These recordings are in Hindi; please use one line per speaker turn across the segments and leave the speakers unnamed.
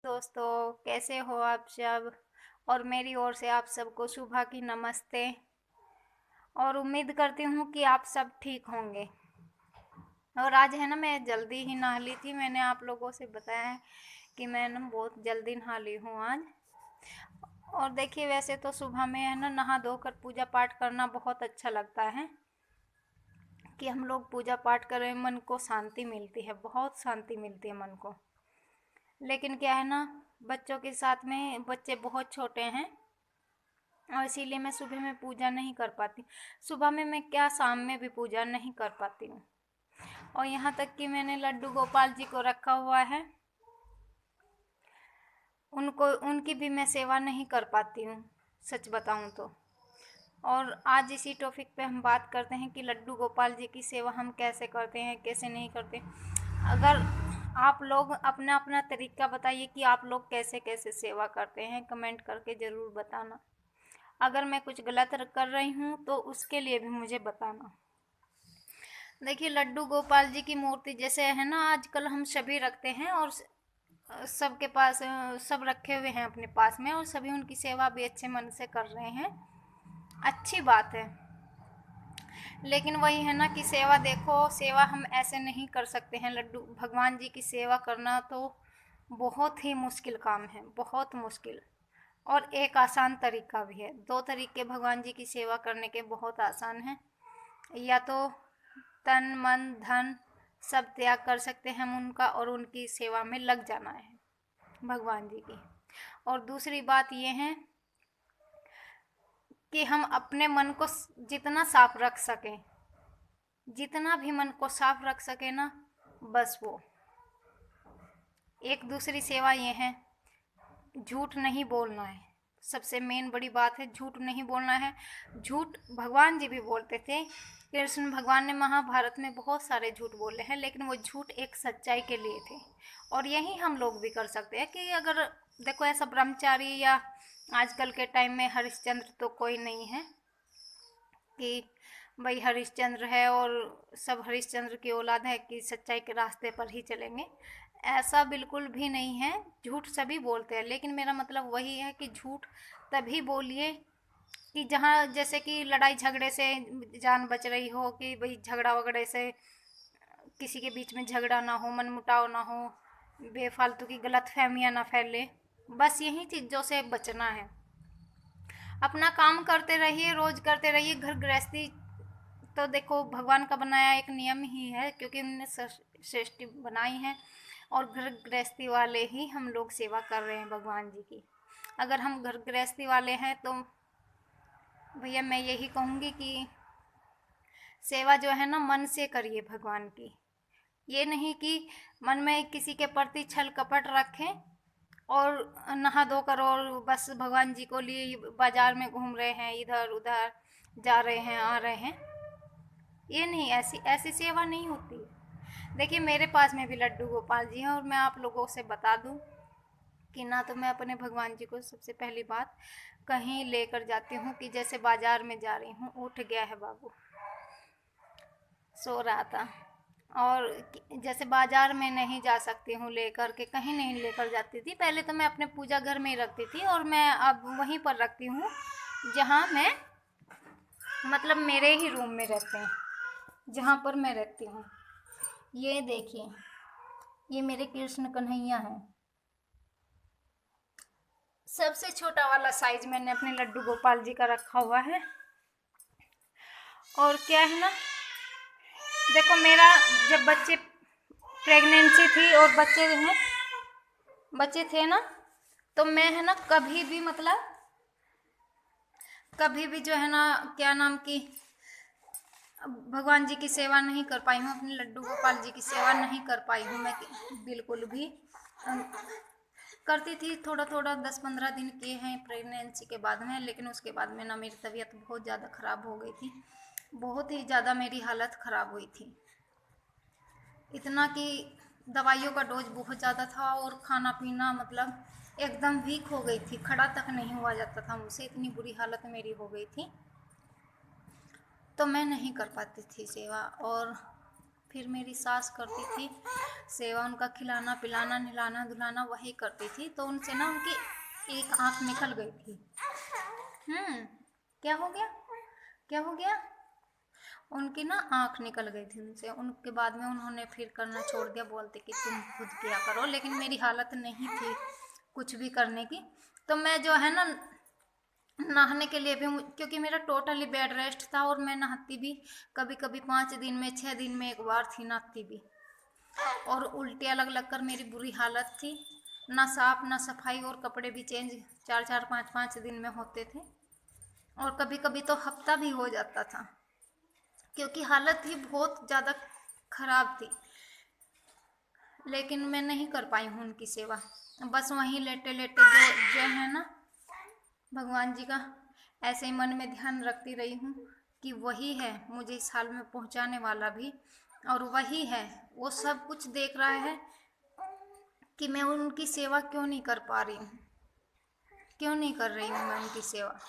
दोस्तों, कैसे हो आप सब। और मेरी ओर से आप सबको सुबह की नमस्ते। और उम्मीद करती हूँ कि आप सब ठीक होंगे। और आज है ना, मैं जल्दी ही नहा ली थी। मैंने आप लोगों से बताया है कि मैं ना बहुत जल्दी नहा ली हूँ आज। और देखिए, वैसे तो सुबह में है ना, नहा धोकर पूजा पाठ करना बहुत अच्छा लगता है कि हम लोग पूजा पाठ करें। मन को शांति मिलती है, बहुत शांति मिलती है मन को। लेकिन क्या है ना, बच्चों के साथ में बच्चे बहुत छोटे हैं और इसीलिए मैं सुबह में पूजा नहीं कर पाती। सुबह में मैं क्या, शाम में भी पूजा नहीं कर पाती हूँ। और यहाँ तक कि मैंने लड्डू गोपाल जी को रखा हुआ है, उनको उनकी भी मैं सेवा नहीं कर पाती हूँ, सच बताऊँ तो। और आज इसी टॉपिक पे हम बात करते हैं कि लड्डू गोपाल जी की सेवा हम कैसे करते हैं, कैसे नहीं करते। अगर आप लोग अपना अपना तरीका बताइए कि आप लोग कैसे कैसे सेवा करते हैं, कमेंट करके ज़रूर बताना। अगर मैं कुछ गलत कर रही हूँ तो उसके लिए भी मुझे बताना। देखिए, लड्डू गोपाल जी की मूर्ति जैसे है ना, आजकल हम सभी रखते हैं और सबके पास सब रखे हुए हैं अपने पास में, और सभी उनकी सेवा भी अच्छे मन से कर रहे हैं। अच्छी बात है। लेकिन वही है ना कि सेवा, देखो, सेवा हम ऐसे नहीं कर सकते हैं। लड्डू भगवान जी की सेवा करना तो बहुत ही मुश्किल काम है, बहुत मुश्किल। और एक आसान तरीका भी है। दो तरीके भगवान जी की सेवा करने के बहुत आसान हैं। या तो तन मन धन सब त्याग कर सकते हैं हम उनका, और उनकी सेवा में लग जाना है भगवान जी की। और दूसरी बात ये है कि हम अपने मन को जितना साफ रख सकें, जितना भी मन को साफ रख सके ना, बस वो। एक दूसरी सेवा ये है, झूठ नहीं बोलना है। सबसे मेन बड़ी बात है, झूठ नहीं बोलना है। झूठ भगवान जी भी बोलते थे। कृष्ण भगवान ने महाभारत में बहुत सारे झूठ बोले हैं, लेकिन वो झूठ एक सच्चाई के लिए थे। और यही हम लोग भी कर सकते हैं कि अगर देखो, ऐसा ब्रह्मचारी या आजकल के टाइम में हरिश्चंद्र तो कोई नहीं है कि भाई हरिश्चंद्र है और सब हरिश्चंद्र की औलाद है कि सच्चाई के रास्ते पर ही चलेंगे। ऐसा बिल्कुल भी नहीं है। झूठ सभी बोलते हैं, लेकिन मेरा मतलब वही है कि झूठ तभी बोलिए कि जहाँ, जैसे कि लड़ाई झगड़े से जान बच रही हो, कि भाई झगड़ा वगड़े से किसी के बीच में झगड़ा ना हो, मनमुटाव ना हो, बेफालतू की गलत फहमियाँ ना फैले। बस यही चीज़ों से बचना है। अपना काम करते रहिए, रोज करते रहिए। घर गृहस्थी तो देखो भगवान का बनाया एक नियम ही है, क्योंकि उन्होंने सृष्टि बनाई है और घर गृहस्थी वाले ही हम लोग सेवा कर रहे हैं भगवान जी की। अगर हम घर गृहस्थी वाले हैं तो भैया मैं यही कहूँगी कि सेवा जो है ना, मन से करिए भगवान की। ये नहीं कि मन में किसी के प्रति छल कपट रखें और नहा धोकर और बस भगवान जी को लिए बाजार में घूम रहे हैं, इधर उधर जा रहे हैं, आ रहे हैं। ये नहीं, ऐसी ऐसी सेवा नहीं होती। देखिए, मेरे पास में भी लड्डू गोपाल जी हैं, और मैं आप लोगों से बता दूं कि ना तो मैं अपने भगवान जी को सबसे पहली बात कहीं लेकर जाती हूँ कि जैसे बाजार में जा रही हूँ, उठ गया है बाबू, सो रहा था, और जैसे बाजार में नहीं जा सकती हूँ लेकर के, कहीं नहीं लेकर जाती थी। पहले तो मैं अपने पूजा घर में ही रखती थी, और मैं अब वहीं पर रखती हूँ जहाँ मैं, मतलब मेरे ही रूम में रहते हैं, जहाँ पर मैं रहती हूँ। ये देखिए, ये मेरे कृष्ण कन्हैया हैं। सबसे छोटा वाला साइज मैंने अपने लड्डू गोपाल जी का रखा हुआ है। और क्या है ना, देखो, मेरा जब बच्चे प्रेगनेंसी थी और बच्चे थे ना, तो मैं है ना कभी भी, मतलब कभी भी जो है ना, क्या नाम की, भगवान जी की सेवा नहीं कर पाई हूँ, अपने लड्डू गोपाल जी की सेवा नहीं कर पाई हूँ मैं बिल्कुल भी। करती थी थोड़ा थोड़ा, 10-15 दिन किए हैं प्रेगनेंसी के बाद में, लेकिन उसके बाद में ना मेरी तबीयत बहुत ज़्यादा ख़राब हो गई थी। बहुत ही ज़्यादा मेरी हालत ख़राब हुई थी, इतना कि दवाइयों का डोज बहुत ज़्यादा था और खाना पीना, मतलब एकदम वीक हो गई थी। खड़ा तक नहीं हुआ जाता था मुझसे, इतनी बुरी हालत मेरी हो गई थी। तो मैं नहीं कर पाती थी सेवा। और फिर मेरी सास करती थी सेवा, उनका खिलाना पिलाना नहलाना धुलाना वही करती थी। तो उनसे ना उनकी एक आँख निकल गई थी। क्या हो गया, क्या हो गया? उनकी ना आँख निकल गई थी उनसे। उनके बाद में उन्होंने फिर करना छोड़ दिया, बोलते कि तुम खुद किया करो। लेकिन मेरी हालत नहीं थी कुछ भी करने की। तो मैं जो है ना नहाने के लिए भी, क्योंकि मेरा टोटली बेड रेस्ट था और मैं नहाती भी कभी कभी 5 दिन में 6 दिन में एक बार थी नहाती भी। और उल्टियाँ लग लग कर मेरी बुरी हालत थी, ना साफ ना सफाई, और कपड़े भी चेंज 4-4 5-5 दिन में होते थे, और कभी कभी तो हफ्ता भी हो जाता था, क्योंकि हालत ही बहुत ज़्यादा खराब थी। लेकिन मैं नहीं कर पाई हूँ उनकी सेवा। बस वहीं लेटे लेटे जो है ना भगवान जी का ऐसे ही मन में ध्यान रखती रही हूँ कि वही है मुझे इस हाल में पहुँचाने वाला भी, और वही है वो सब कुछ देख रहा है कि मैं उनकी सेवा क्यों नहीं कर पा रही हूँ, क्यों नहीं कर रही हूँ मैं उनकी सेवा।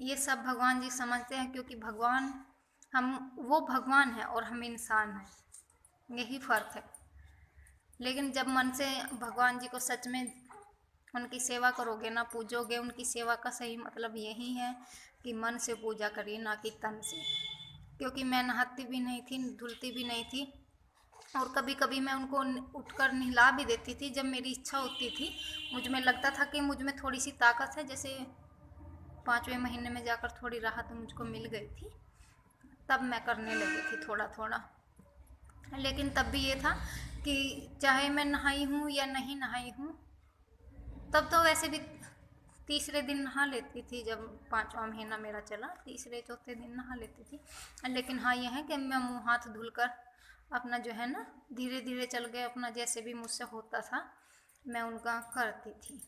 ये सब भगवान जी समझते हैं, क्योंकि भगवान वो भगवान है और हम इंसान हैं, यही फ़र्क है। लेकिन जब मन से भगवान जी को सच में उनकी सेवा करोगे ना, पूजोगे, उनकी सेवा का सही मतलब यही है कि मन से पूजा करिए, ना कि तन से। क्योंकि मैं नहाती भी नहीं थी, धुलती भी नहीं थी, और कभी कभी मैं उनको उठकर नहला भी देती थी जब मेरी इच्छा होती थी। मुझ में लगता था कि मुझ में थोड़ी सी ताकत है, जैसे 5वें महीने में जाकर थोड़ी राहत मुझको मिल गई थी, तब मैं करने लगी थी थोड़ा थोड़ा। लेकिन तब भी ये था कि चाहे मैं नहाई हूँ या नहीं नहाई हूँ, तब तो वैसे भी तीसरे दिन नहा लेती थी। जब 5वां महीना मेरा चला, तीसरे चौथे दिन नहा लेती थी। लेकिन हाँ यह है कि मैं मुँह हाथ धुलकर अपना जो है ना धीरे धीरे चल गए, अपना जैसे भी मुझसे होता था मैं उनका करती थी।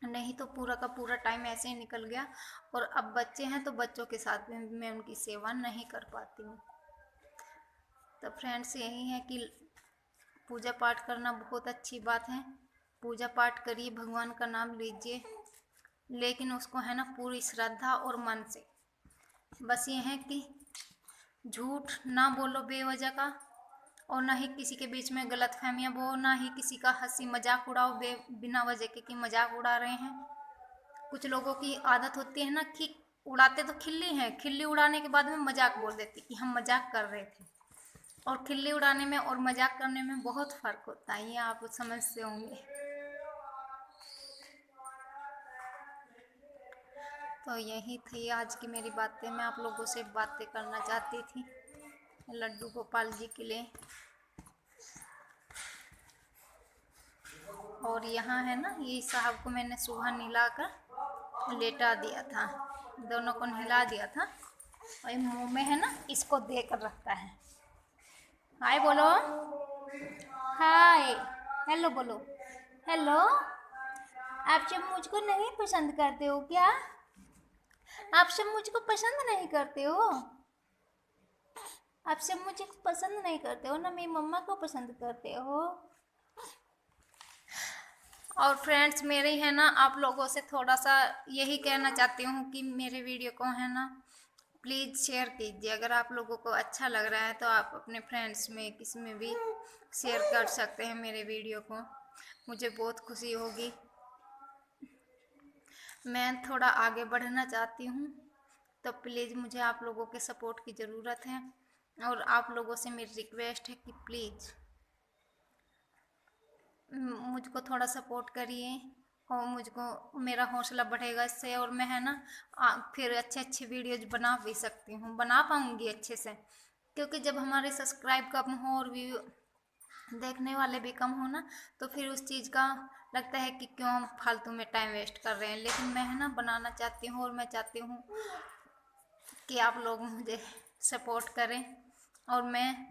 नहीं तो पूरा का पूरा टाइम ऐसे ही निकल गया। और अब बच्चे हैं तो बच्चों के साथ में मैं उनकी सेवा नहीं कर पाती हूँ। तो फ्रेंड्स यही है कि पूजा पाठ करना बहुत अच्छी बात है, पूजा पाठ करिए, भगवान का नाम लीजिए, लेकिन उसको है ना पूरी श्रद्धा और मन से। बस ये है कि झूठ ना बोलो बेवजह का, और ना ही किसी के बीच में गलत फहमियाँ बो, ना ही किसी का हंसी मजाक उड़ाओ बिना वजह के कि मजाक उड़ा रहे हैं। कुछ लोगों की आदत होती है ना कि उड़ाते तो खिल्ली हैं, खिल्ली उड़ाने के बाद में मजाक बोल देती कि हम मजाक कर रहे थे। और खिल्ली उड़ाने में और मजाक करने में बहुत फ़र्क होता है, ये आप समझते होंगे। तो यही थी आज की मेरी बातें, मैं आप लोगों से बातें करना चाहती थी लड्डू गोपाल जी के लिए। और यहाँ है ना ये साहब को मैंने सुबह नहलाकर लेटा दिया था, दोनों को नहला दिया था, और मुंह में है ना इसको देकर रखता है। हाय बोलो, हाय, हेलो बोलो, हेलो। आप जब मुझको नहीं पसंद करते हो क्या? आप सब मुझको पसंद नहीं करते हो? आप सब मुझे पसंद नहीं करते हो ना, मेरी मम्मा को पसंद करते हो। और फ्रेंड्स मेरे है ना आप लोगों से थोड़ा सा यही कहना चाहती हूँ कि मेरे वीडियो को है ना प्लीज़ शेयर कीजिए। अगर आप लोगों को अच्छा लग रहा है तो आप अपने फ्रेंड्स में किसी में भी शेयर कर सकते हैं मेरे वीडियो को, मुझे बहुत खुशी होगी। मैं थोड़ा आगे बढ़ना चाहती हूँ, तो प्लीज़ मुझे आप लोगों के सपोर्ट की ज़रूरत है, और आप लोगों से मेरी रिक्वेस्ट है कि प्लीज़ मुझको थोड़ा सपोर्ट करिए, और मुझको मेरा हौसला बढ़ेगा इससे, और मैं है ना फिर अच्छे अच्छे वीडियोज बना भी सकती हूँ, बना पाऊँगी अच्छे से। क्योंकि जब हमारे सब्सक्राइब कम हो और व्यू देखने वाले भी कम हो ना, तो फिर उस चीज़ का लगता है कि क्यों हम फालतू में टाइम वेस्ट कर रहे हैं। लेकिन मैं है ना बनाना चाहती हूँ, और मैं चाहती हूँ कि आप लोग मुझे सपोर्ट करें, और मैं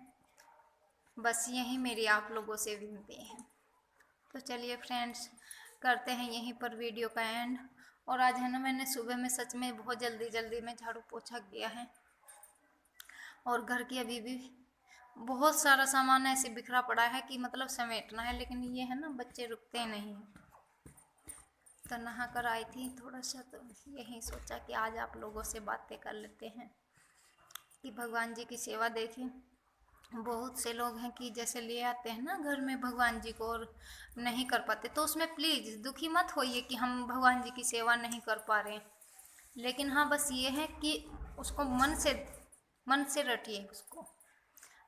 बस यही मेरी आप लोगों से विनती है। तो चलिए फ्रेंड्स करते हैं यहीं पर वीडियो का एंड। और आज है ना मैंने सुबह में सच में बहुत जल्दी जल्दी में झाड़ू पोछा किया है, और घर की अभी भी बहुत सारा सामान ऐसे बिखरा पड़ा है कि मतलब समेटना है, लेकिन ये है ना बच्चे रुकते नहीं। तो नहा कर आई थी थोड़ा सा, तो यही सोचा कि आज आप लोगों से बातें कर लेते हैं कि भगवान जी की सेवा देखें, बहुत से लोग हैं कि जैसे ले आते हैं ना घर में भगवान जी को और नहीं कर पाते, तो उसमें प्लीज़ दुखी मत होइए कि हम भगवान जी की सेवा नहीं कर पा रहे हैं। लेकिन हाँ, बस ये है कि उसको मन से रटिए उसको।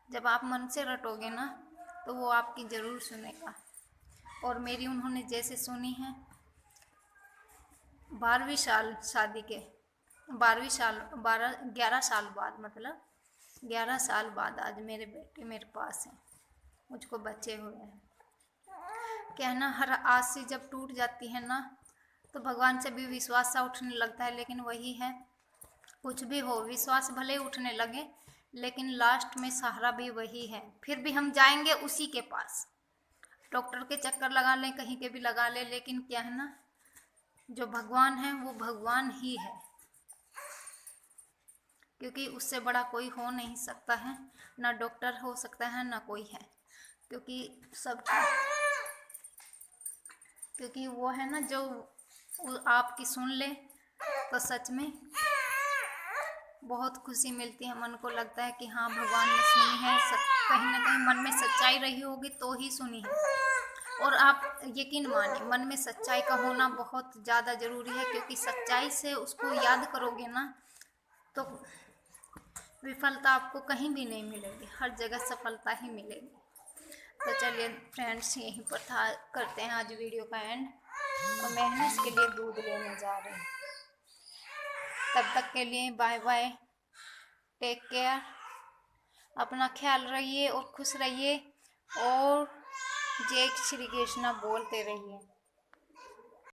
जब आप मन से रटोगे ना तो वो आपकी ज़रूर सुनेगा। और मेरी उन्होंने जैसे सुनी है, 12वीं साल शादी के, 11 साल बाद, मतलब 11 साल बाद आज मेरे बेटे मेरे पास हैं, मुझको बच्चे हुए हैं। क्या है ना, हर आस से जब टूट जाती है ना तो भगवान से भी विश्वास सा उठने लगता है। लेकिन वही है, कुछ भी हो, विश्वास भले उठने लगे लेकिन लास्ट में सहारा भी वही है। फिर भी हम जाएंगे उसी के पास, डॉक्टर के चक्कर लगा लें, कहीं के भी लगा लें, लेकिन क्या है ना, जो भगवान है वो भगवान ही है, क्योंकि उससे बड़ा कोई हो नहीं सकता है। ना डॉक्टर हो सकता है, ना कोई है, क्योंकि सब, क्योंकि वो है ना जो आपकी सुन ले तो सच में बहुत खुशी मिलती है। मन को लगता है कि हाँ, भगवान ने सुनी है, कहीं ना कहीं मन में सच्चाई रही होगी तो ही सुनी है। और आप यकीन मानिए, मन में सच्चाई का होना बहुत ज़्यादा ज़रूरी है, क्योंकि सच्चाई से उसको याद करोगे ना तो विफलता आपको कहीं भी नहीं मिलेगी, हर जगह सफलता ही मिलेगी। तो चलिए फ्रेंड्स, यहीं पर था, करते हैं आज वीडियो का एंड। और मैं ना इसके लिए दूध लेने जा रही हूँ। तब तक के लिए बाय बाय, टेक केयर, अपना ख्याल रहिए और खुश रहिए और जय श्री कृष्णा बोलते रहिए।